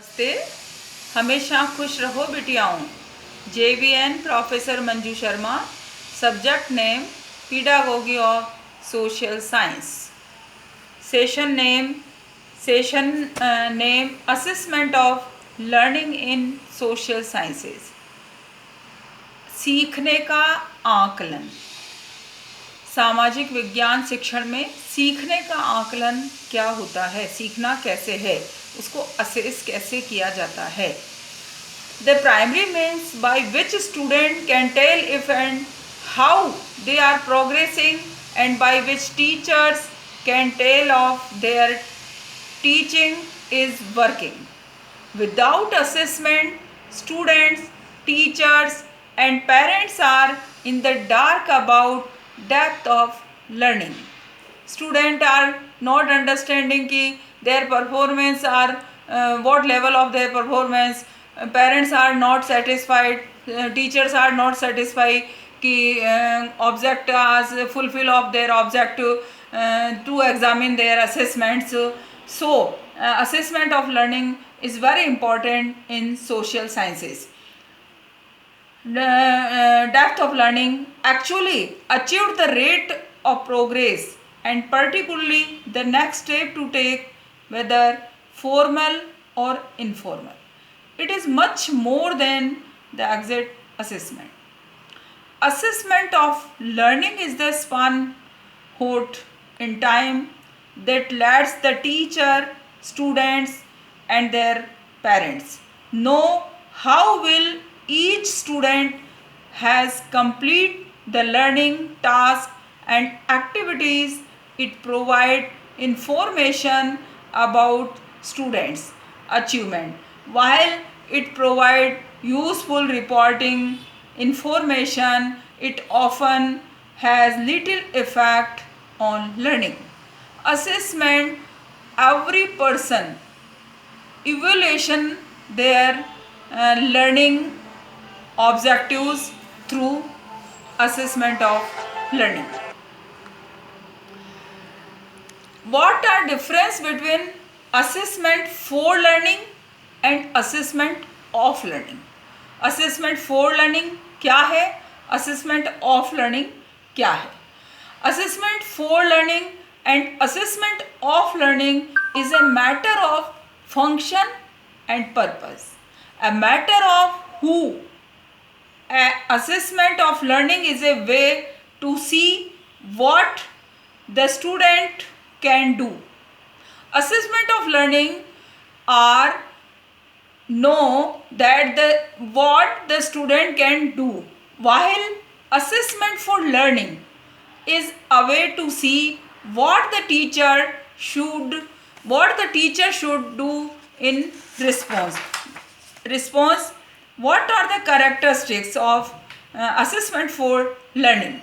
नमस्ते। हमेशा खुश रहो बिटियाओं। JVN professor Manju Sharma. Subject name pedagogy of social science. Session name assessment of learning in social sciences. सीखने का आकलन। सामाजिक विज्ञान शिक्षण में सीखने का आकलन क्या होता है, सीखना कैसे है, उसको असेस कैसे किया जाता है। The primary means by which student can tell if and how they are progressing, and by which teachers can tell of their teaching is working. Without assessment, students, teachers and parents are in the dark about depth of learning. Students are not understanding ki their performance are what level of their performance. Parents are not satisfied, teachers are not satisfied कि object as fulfill of their objective to examine their assessments. So assessment of learning is very important in social sciences. The depth of learning actually achieved the rate of progress, and particularly the next step to take, whether formal or informal. It is much more than the exit assessment. Assessment of learning is the span out in time that lets the teacher, students and their parents know how will each student has complete the learning task and activities. It provide information about students achievement, while it provide useful reporting information. It often has little effect on learning. Assessment, every person evaluation their learning objectives through assessment of learning. What are difference between assessment for learning and assessment of learning? Assessment for learning क्या है, assessment of learning क्या है? Assessment for learning and assessment of learning is a matter of function and purpose, a matter of who. Assessment of learning is a way to see what the student can do. Assessment of learning are know that what the student can do, while assessment for learning is a way to see what the teacher should do in response. What are the characteristics of assessment for learning?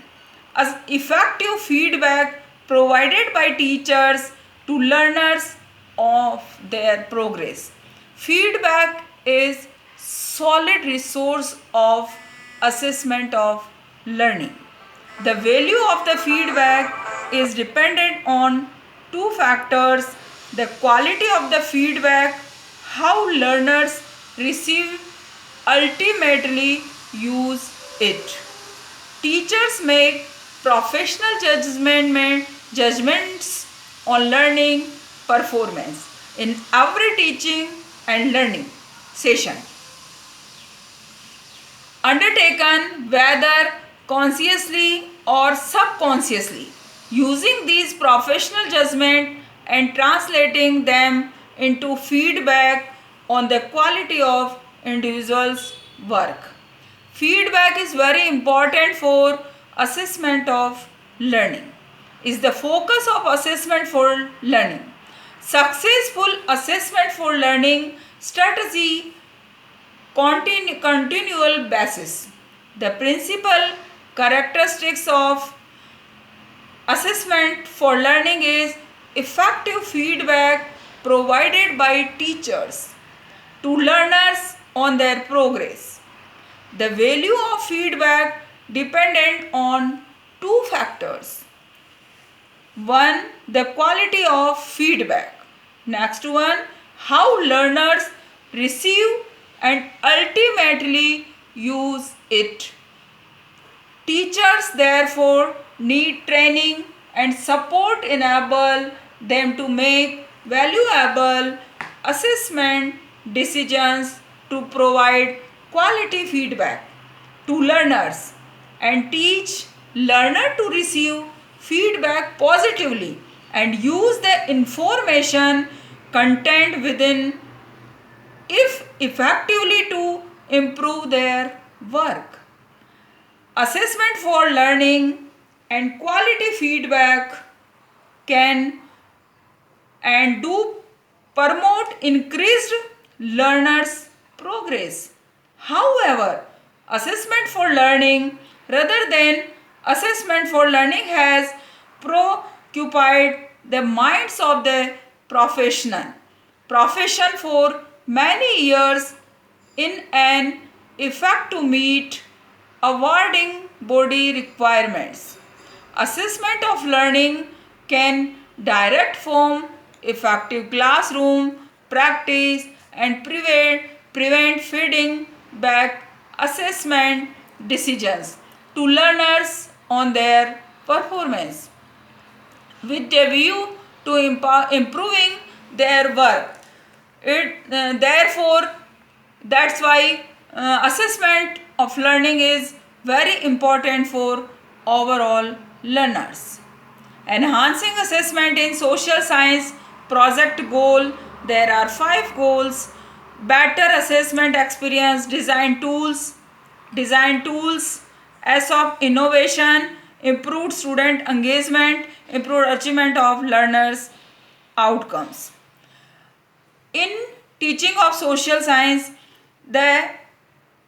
As effective feedback provided by teachers to learners of their progress. Feedback is solid resource of assessment of learning. The value of the feedback is dependent on two factors: the quality of the feedback, how learners receive, ultimately use it. Teachers make professional judgments on learning performance in every teaching and learning session undertaken, whether consciously or subconsciously. Using these professional judgment and translating them into feedback on the quality of individual's work. Feedback is very important for assessment of learning. Is the focus of assessment for learning. Successful assessment for learning strategy continual basis. The principal characteristics of assessment for learning is effective feedback provided by teachers to learners on their progress. The value of feedback dependent on two factors. One, the quality of feedback. Next one, how learners receive and ultimately use it. Teachers therefore need training and support enable them to make valuable assessment decisions, to provide quality feedback to learners and teach learner to receive feedback positively and use the information content within if effectively to improve their work. Assessment for learning and quality feedback can and do promote increased learners' progress. However, assessment for learning rather than assessment for learning has preoccupied the minds of the profession for many years in an effort to meet awarding body requirements. Assessment of learning can direct form effective classroom practice and prevent feeding back assessment decisions to learners on their performance with a view to improving their work. Therefore, that's why assessment of learning is very important for overall learners. Enhancing assessment in social science project goal. There are 5 goals. Better assessment experience, design tools as of innovation, improved student engagement, improved achievement of learners outcomes. In teaching of social science, the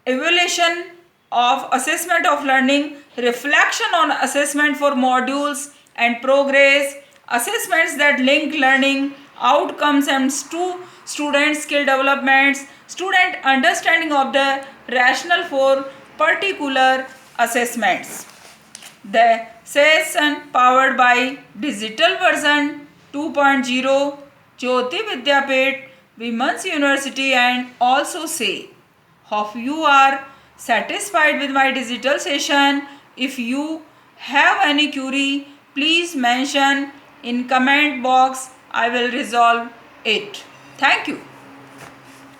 evaluation of assessment of learning, reflection on assessment for modules and progress, assessments that link learning outcomes and student skill developments, student understanding of the rationale for particular assessments. The session powered by digital version 2.0, Jyoti Vidyapeeth, Women's University, and also say, hope you are satisfied with my digital session. If you have any query, please mention in comment box. I will resolve it. Thank you.